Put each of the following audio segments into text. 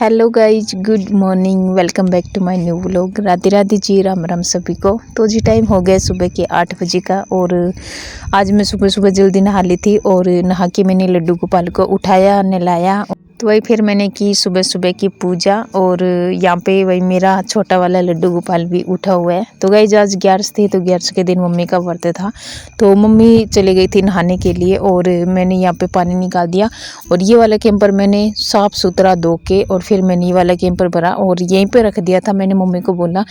Hello guys, good morning, welcome back to my new vlog. Radhe Radhe ji, Ram Ram सभी को। तो जी time हो गया सुबह के 8 बजे का और आज मैं सुबह सुबह जल्दी नहा ली थी और नहा के मैंने लड्डू गोपाल को उठाया, नहलाया। तो वही फिर मैंने की सुबह सुबह की पूजा और यहाँ पे वही मेरा छोटा वाला लड्डू गोपाल भी उठा हुआ है। तो गाइज आज 11 थी, तो 11 के दिन मम्मी का व्रत था, तो मम्मी चली गई थी नहाने के लिए और मैंने यहाँ पे पानी निकाल दिया और ये वाला कैंपर मैंने साफ़ सुथरा धो के और फिर मैंने ये वाला कैंपर भरा और यहीं पे रख दिया था। मैंने मम्मी को बोला,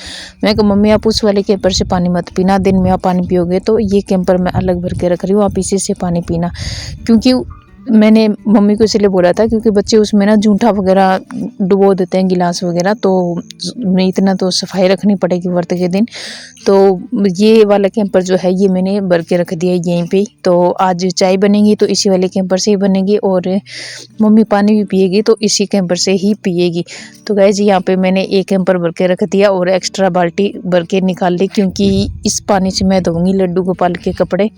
मैं कहा मम्मी आप उस वाले कैंपर से पानी मत पीना, दिन में आप पानी पियोगे तो ये कैंपर मैं अलग भर के रख रही हूँ, आप इसी से पानी पीना। क्योंकि मैंने मम्मी को इसलिए बोला था क्योंकि बच्चे उसमें ना जूठा वगैरह डुबो देते हैं, गिलास वगैरह, तो इतना तो सफाई रखनी पड़ेगी व्रत के दिन। तो ये वाला कैंपर जो है ये मैंने भर के रख दिया यहीं पे। तो आज चाय बनेगी तो इसी वाले कैंपर से ही बनेगी और मम्मी पानी भी पिएगी तो इसी कैंपर से ही पिएगी। तो गाइस यहाँ पे मैंने एक कैंपर भर के रख दिया और एक्स्ट्रा बाल्टी भर के निकाल ली क्योंकि इस पानी से मैं धोऊंगी लड्डू गोपाल के कपड़े।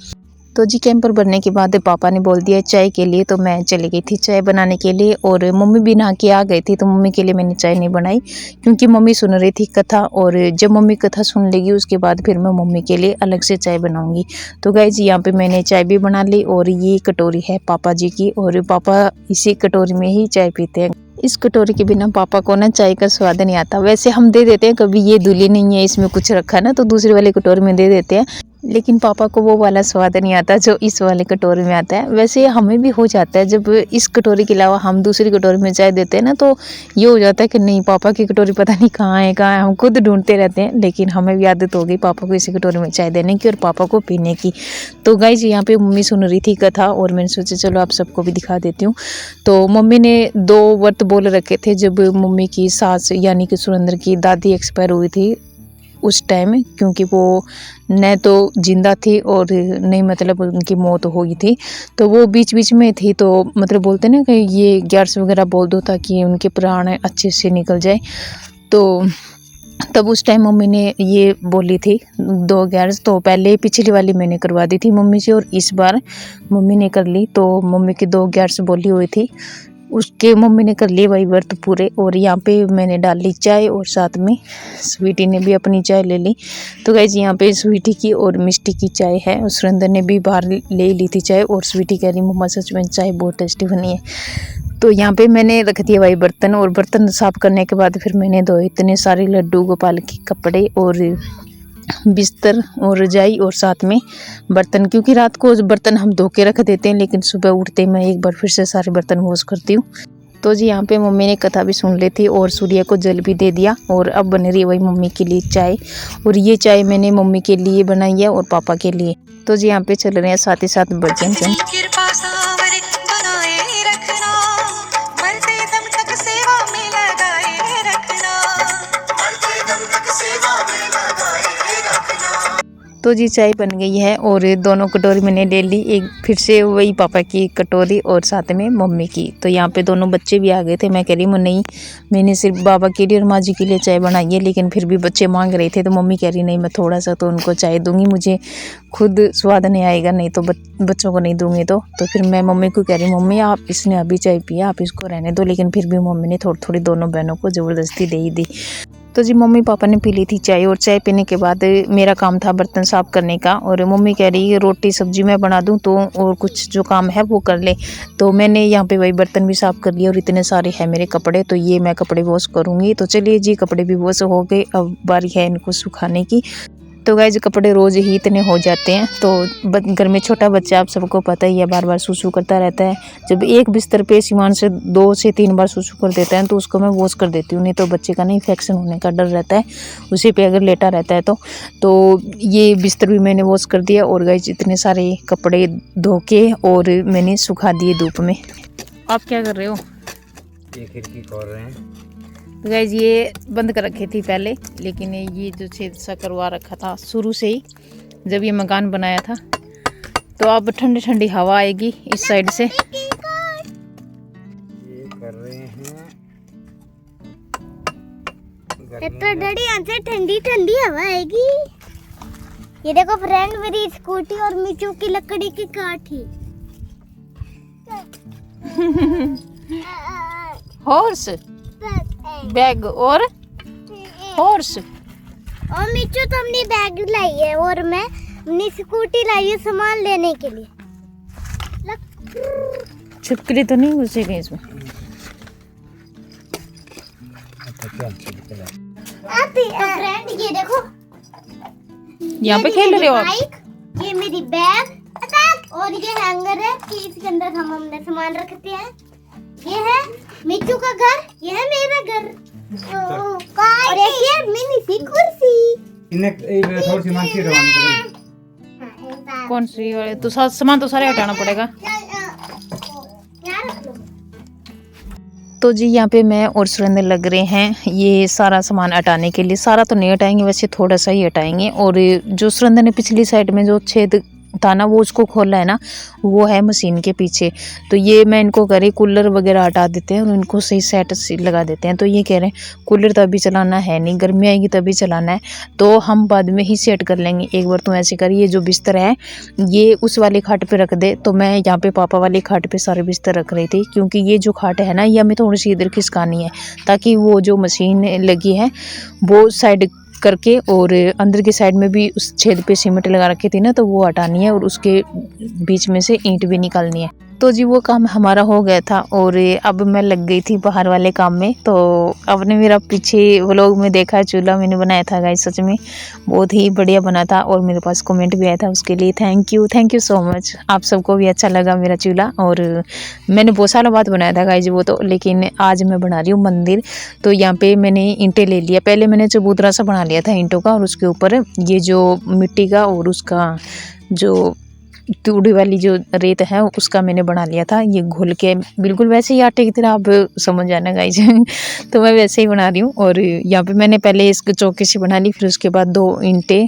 तो जी कैंपर भरने के बाद पापा ने बोल दिया चाय के लिए, तो मैं चली गई थी चाय बनाने के लिए और मम्मी भी नहा के आ गई थी। तो मम्मी के लिए मैंने चाय नहीं बनाई क्योंकि मम्मी सुन रही थी कथा और जब मम्मी कथा सुन लेगी उसके बाद फिर मैं मम्मी के लिए अलग से चाय बनाऊंगी। तो गाइस यहाँ पे मैंने चाय भी बना ली और ये कटोरी है पापा जी की और पापा इसी कटोरी में ही चाय पीते हैं। इस कटोरी के बिना पापा को ना चाय का स्वाद नहीं आता। वैसे हम दे देते हैं, कभी ये धुली नहीं है इसमें कुछ रखा ना तो दूसरे वाले कटोरी में दे देते हैं, लेकिन पापा को वो वाला स्वाद नहीं आता जो इस वाले कटोरी में आता है। वैसे हमें भी हो जाता है जब इस कटोरी के अलावा हम दूसरी कटोरी में चाय देते हैं ना तो ये हो जाता है कि नहीं पापा की कटोरी पता नहीं कहाँ है, हम खुद ढूंढते रहते हैं। लेकिन हमें भी आदत हो गई पापा को इसी कटोरी में चाय देने की और पापा को पीने की। तो गाइस यहाँ पे मम्मी सुन रही थी कथा और मैंने सोचा चलो आप सबको भी दिखा देती हूँ। तो मम्मी ने 2 व्रत बोल रखे थे जब मम्मी की सास यानी कि सुरेंद्र की दादी एक्सपायर हुई थी उस टाइम, क्योंकि वो न तो जिंदा थी और नहीं मतलब उनकी मौत हो गई थी। तो वो बीच बीच में थी, तो मतलब बोलते ना कि ये ग्यारस वगैरह बोल दो ताकि उनके प्राण अच्छे से निकल जाए। तो तब उस टाइम मम्मी ने ये बोली थी 2 ग्यारस। तो पहले पिछली वाली मैंने करवा दी थी मम्मी से और इस बार मम्मी ने कर ली। तो मम्मी की 2 ग्यारस बोली हुई थी, उसके मम्मी ने कर लिए वही व्रत पूरे। और यहाँ पे मैंने डाल ली चाय और साथ में स्वीटी ने भी अपनी चाय ले ली। तो गाइस यहाँ पे स्वीटी की और मिष्टी की चाय है और सुरेंद्र ने भी बाहर ले ली थी चाय और स्वीटी कह रही मम्मा सच में चाय बहुत टेस्टी बनी है। तो यहाँ पे मैंने रख दिया वही बर्तन और बर्तन साफ करने के बाद फिर मैंने धोए इतने सारे लड्डू गोपाल के कपड़े और बिस्तर और रजाई और साथ में बर्तन, क्योंकि रात को बर्तन हम धो के रख देते हैं लेकिन सुबह उठते मैं एक बार फिर से सारे बर्तन वॉश करती हूँ। तो जी यहाँ पे मम्मी ने कथा भी सुन ली थी और सूर्य को जल भी दे दिया और अब बन रही है वही मम्मी के लिए चाय। और ये चाय मैंने मम्मी के लिए बनाई है और पापा के लिए। तो जी यहाँ पे चल रहे हैं साथ ही साथ भजन। तो जी चाय बन गई है और दोनों कटोरी मैंने ले ली, एक फिर से वही पापा की कटोरी और साथ में मम्मी की। तो यहाँ पे दोनों बच्चे भी आ गए थे। मैं कह रही हूँ नहीं, मैंने सिर्फ बाबा के लिए और माँ जी के लिए चाय बनाई है, लेकिन फिर भी बच्चे मांग रहे थे। तो मम्मी कह रही नहीं मैं थोड़ा सा तो उनको चाय दूंगी, मुझे खुद स्वाद नहीं आएगा नहीं तो बच्चों को नहीं दूंगी। तो फिर मैं मम्मी को कह रही मम्मी आप इसने अभी चाय पिया, आप इसको रहने दो। लेकिन फिर भी मम्मी ने थोड़ी थोड़ी दोनों बहनों को ज़बरदस्ती दे ही दी। तो जी मम्मी पापा ने पी ली थी चाय और चाय पीने के बाद मेरा काम था बर्तन साफ करने का और मम्मी कह रही है रोटी सब्जी मैं बना दूं तो और कुछ जो काम है वो कर ले। तो मैंने यहाँ पे वही बर्तन भी साफ कर लिए और इतने सारे हैं मेरे कपड़े, तो ये मैं कपड़े वॉश करूँगी। तो चलिए जी कपड़े भी वॉश हो गए, अब बारी है इनको सुखाने की। तो गाइस कपड़े रोज़ ही इतने हो जाते हैं। तो घर में छोटा बच्चा आप सबको पता ही है बार बार सुसु करता रहता है। जब एक बिस्तर पे सीमान से 2 से 3 बार सुसु कर देता है तो उसको मैं वॉश कर देती हूँ, नहीं तो बच्चे का ना इन्फेक्शन होने का डर रहता है उसी पे अगर लेटा रहता है। तो ये बिस्तर भी मैंने वॉश कर दिया और गाइस इतने सारे कपड़े धो के और मैंने सुखा दिए धूप में। आप क्या कर रहे हो? ये खिड़की खोल रहे हैं। गाइस ये बंद कर रखी थी पहले, लेकिन ये जो छेद सा करवा रखा था शुरू से ही जब ये मकान बनाया था। तो अब ठंडी ठंडी हवा आएगी इस साइड से। ये कर रहे हैं तो डैडी यहाँ से ठंडी ठंडी हवा आएगी। ये देखो फ्रेंड मेरी स्कूटी और मिचू की लकड़ी की काठी। हॉर्स बैग और हॉर्स। और मिचू तो अपनी बैग लाई है और मैं अपनी स्कूटी लाई है सामान लेने के लिए। छिपकली तो नहीं घुसेगी इसमें। फ्रेंड ये देखो, यहाँ पे खेल रहे हो आप? बाइक, ये मेरी बैग और ये हैंगर है कि इसके अंदर हम अपना सामान रखते हैं। ये है मिचू का घर, ये है मेरा घर। और एक ये मिनी सी कुर्सी। थोड़ी सी मानसी रवानी कौन सी वाले? तो सामान तो सारे हटाना पड़ेगा। तो जी यहाँ पे मैं और सुरेंद्र लग रहे हैं ये सारा सामान हटाने के लिए। सारा तो नहीं हटाएंगे, वैसे थोड़ा सा ही हटाएंगे। और जो सुरेंद्र ने पिछली साइड में जो छेद था ना वो उसको खोला है ना, वो है मशीन के पीछे। तो ये मैं इनको करे कूलर वगैरह हटा देते हैं और इनको सही सेट लगा देते हैं। तो ये कह रहे हैं कूलर तो अभी चलाना है नहीं, गर्मी आएगी तभी चलाना है, तो हम बाद में ही सेट कर लेंगे। एक बार तुम ऐसे करिए, जो बिस्तर है ये उस वाले खाट पे रख दे। तो मैं यहाँ पे पापा वाले खाट पे सारे बिस्तर रख रही थी, क्योंकि ये जो खाट है ना ये हमें थोड़ी सी इधर खिसकानी है, ताकि वो जो मशीन लगी है वो साइड करके, और अंदर की साइड में भी उस छेद पे सीमेंट लगा रखी थी ना, तो वो हटानी है और उसके बीच में से ईंट भी निकालनी है। तो जी वो काम हमारा हो गया था और अब मैं लग गई थी बाहर वाले काम में। तो आपने मेरा पीछे व्लॉग में देखा चूल्हा मैंने बनाया था गाइस, सच में बहुत ही बढ़िया बना था और मेरे पास कमेंट भी आया था, उसके लिए थैंक यू सो मच। आप सबको भी अच्छा लगा मेरा चूल्हा। और मैंने बहुत सालों बाद बनाया था गाइस वो तो, लेकिन आज मैं बना रही हूँ मंदिर। तो यहाँ पे मैंने ईंटें ले लिया, पहले मैंने चबूतरा सा बना लिया था ईंटों का, और उसके ऊपर ये जो मिट्टी का और उसका जो टूड़ी वाली जो रेत है उसका मैंने बना लिया था। ये घोल के बिल्कुल वैसे ही आटे की तरह, आप समझ जाना गाइस। तो मैं वैसे ही बना रही हूँ। और यहाँ पे मैंने पहले इसको चौकी सी बना ली, फिर उसके बाद 2 ईंटें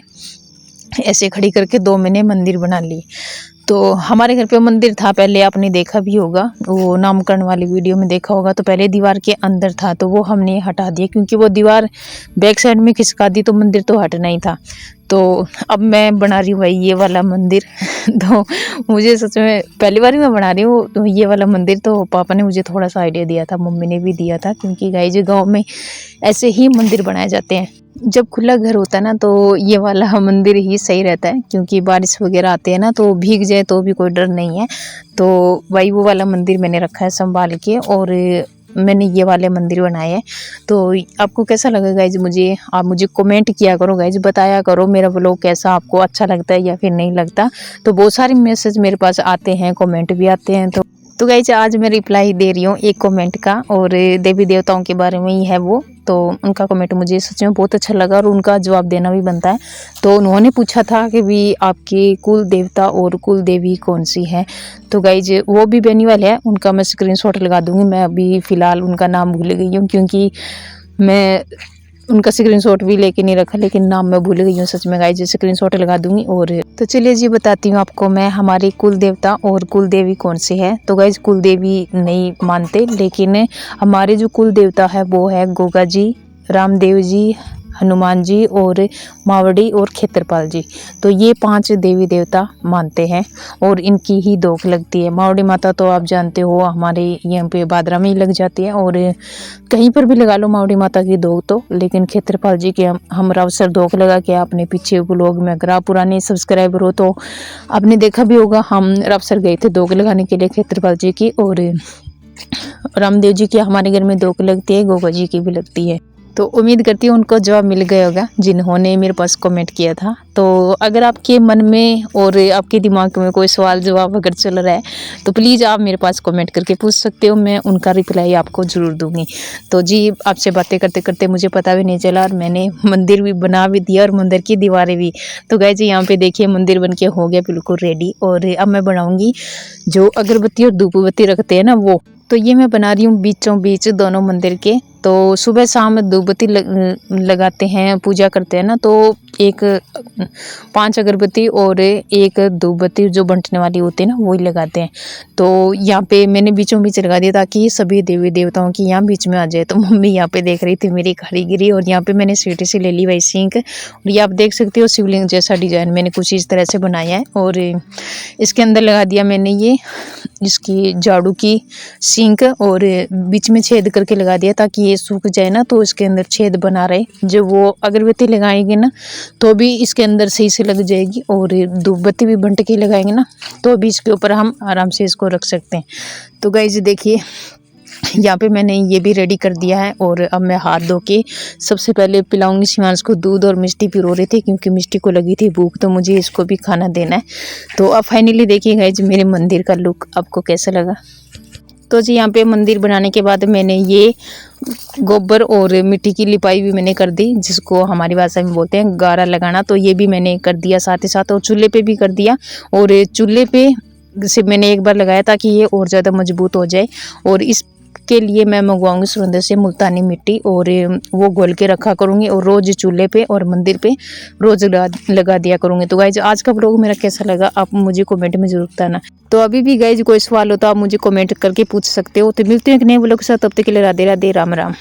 ऐसे खड़ी करके 2 मैंने मंदिर बना ली। तो हमारे घर पे मंदिर था पहले, आपने देखा भी होगा, वो नामकरण वाली वीडियो में देखा होगा। तो पहले दीवार के अंदर था, तो वो हमने हटा दिया, क्योंकि वो दीवार बैक साइड में खिसका दी तो मंदिर तो हटना ही था। तो अब मैं बना रही हूँ भाई ये वाला मंदिर। तो मुझे सच में पहली बार ही मैं बना रही हूँ तो ये वाला मंदिर। तो पापा ने मुझे थोड़ा सा आइडिया दिया था, मम्मी ने भी दिया था, क्योंकि गाइस गाँव में ऐसे ही मंदिर बनाए जाते हैं। जब खुला घर होता है ना तो ये वाला मंदिर ही सही रहता है, क्योंकि बारिश वगैरह आते हैं ना तो भीग जाए तो भी कोई डर नहीं है। तो भाई वो वाला मंदिर मैंने रखा है संभाल के, और मैंने ये वाले मंदिर बनाए हैं। तो आपको कैसा लगा गाइज, आप मुझे कमेंट किया करो गाइज, बताया करो मेरा व्लॉग कैसा आपको अच्छा लगता है या फिर नहीं लगता। तो बहुत सारे मैसेज मेरे पास आते हैं, कमेंट भी आते हैं। तो गाइज आज मैं रिप्लाई दे रही हूँ एक कमेंट का, और देवी देवताओं के बारे में ही है वो। तो उनका कमेंट मुझे सच में बहुत अच्छा लगा और उनका जवाब देना भी बनता है। तो उन्होंने पूछा था कि भी आपके कुल देवता और कुल देवी कौन सी है। तो गाइज वो भी बेनीवाल है, उनका मैं स्क्रीनशॉट लगा दूंगी। मैं अभी फ़िलहाल उनका नाम भूल गई हूँ, क्योंकि मैं उनका स्क्रीनशॉट भी लेके नहीं रखा, लेकिन नाम मैं भूल गई हूँ सच में गाइज। स्क्रीनशॉट लगा दूंगी। और तो चलिए जी बताती हूँ आपको मैं हमारी कुल देवता और कुल देवी कौन सी है। तो गाइज कुल देवी नहीं मानते, लेकिन हमारे जो कुल देवता है वो है गोगा जी, रामदेव जी, हनुमान जी और मावड़ी और खेत्रपाल जी। तो ये 5 देवी देवता मानते हैं और इनकी ही दोख लगती है। मावड़ी माता तो आप जानते हो हमारे यहाँ पे भादरा में ही लग जाती है, और कहीं पर भी लगा लो मावड़ी माता की दोख तो। लेकिन खेत्रपाल जी की हम रावसर दोख लगा के आपने पीछे ब्लॉग में, अगर आप पुराने सब्सक्राइबर हो तो आपने देखा भी होगा, हम रावसर गए थे दोख लगाने के लिए खेत्रपाल जी की। और रामदेव जी की हमारे घर में दोख लगती है, गोगा जी की भी लगती है। तो उम्मीद करती हूँ उनको जवाब मिल गया होगा जिन्होंने मेरे पास कमेंट किया था। तो अगर आपके मन में और आपके दिमाग में कोई सवाल जवाब अगर चल रहा है तो प्लीज़ आप मेरे पास कमेंट करके पूछ सकते हो, मैं उनका रिप्लाई आपको ज़रूर दूंगी। तो जी आपसे बातें करते करते मुझे पता भी नहीं चला और मैंने मंदिर भी बना भी दिया और मंदिर की दीवारें भी। तो गाइस यहाँ पे देखिए मंदिर बन के हो गया बिल्कुल रेडी। और अब मैं बनाऊँगी जो अगरबत्ती और धूप बत्ती रखते हैं ना वो। तो ये मैं बना रही हूँ बीचों बीच दोनों मंदिर के। तो सुबह शाम धूप बत्ती लगाते हैं, पूजा करते हैं ना, तो 5 अगरबत्ती और 1 धूप बत्ती जो बंटने वाली होती है ना वही लगाते हैं। तो यहाँ पे मैंने बीचों बीच लगा दिया ताकि सभी देवी देवताओं की यहाँ बीच में आ जाए। तो मम्मी यहाँ पे देख रही थी मेरी कारीगरी, और यहाँ पे मैंने सीटी से ले ली वही सिंक। और ये आप देख सकते हो शिवलिंग जैसा डिजाइन मैंने कुछ इस तरह से बनाया है। और इसके अंदर लगा दिया मैंने ये इसकी झाड़ू की सिंक, और बीच में छेद करके लगा दिया ताकि ये सूख जाए ना तो इसके अंदर छेद बना रहे, जो वो अगरबत्ती लगाएंगे ना तो भी इसके अंदर सही से लग जाएगी, और धूप बत्ती भी बंट के लगाएंगे ना तो भी इसके ऊपर हम आराम से इसको रख सकते हैं। तो गाइस देखिए यहाँ पे मैंने ये भी रेडी कर दिया है, और अब मैं हाथ धो के सबसे पहले पिलाऊंगी शिवांश को दूध, और मिष्टी पिरो रहे थे क्योंकि मिष्टी को लगी थी भूख, तो मुझे इसको भी खाना देना है। तो अब फाइनली देखिए गाइस मेरे मंदिर का लुक आपको कैसा लगा। तो जी यहाँ पे मंदिर बनाने के बाद मैंने ये गोबर और मिट्टी की लिपाई भी मैंने कर दी, जिसको हमारी भाषा में बोलते हैं गारा लगाना, तो ये भी मैंने कर दिया साथ ही साथ, और चूल्हे पे भी कर दिया। और चूल्हे पे से मैंने एक बार लगाया ताकि ये और ज़्यादा मजबूत हो जाए, और इसके लिए मैं मंगवाऊंगी सुरेंद्र से मुल्तानी मिट्टी, और वो घोल के रखा करूँगी, और रोज़ चूल्हे पे और मंदिर पे रोज़ लगा दिया करूँगी। तो गाइज आज का व्लॉग मेरा कैसा लगा आप मुझे कमेंट में जरूर बताना। तो अभी भी गाइज कोई सवाल हो तो आप मुझे कमेंट करके पूछ सकते हो। तो मिलते हैं एक नए व्लॉग के साथ, तब तक के लिए राधे राधे, राम राम।